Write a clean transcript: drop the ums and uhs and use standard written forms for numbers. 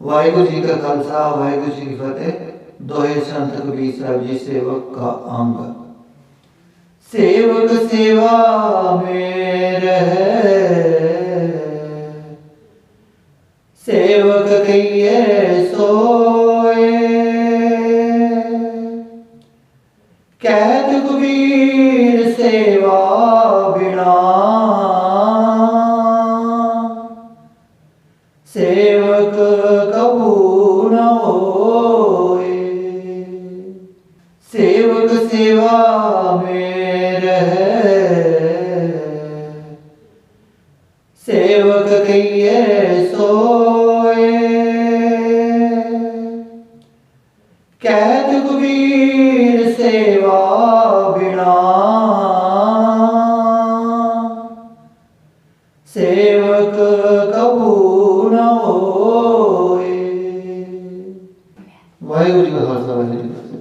वाहिगुरु जी का खालसा वाहिगुरु जी की फतेह। दोहे संत कबीर साहब जी सेवक का अंग। सेवक सेवा में रहे, सेवक कहिए सोए। कहत कबीर सेवा बिना, सेवक कबू न होए। सेवक सेवा में रहे, सेवक कहिए सोए। कहत कबीर सेवा बिना, सेवक कबू न होए। वाहिगुरु जी का खालसा वाहिगुरु जी की फतेह।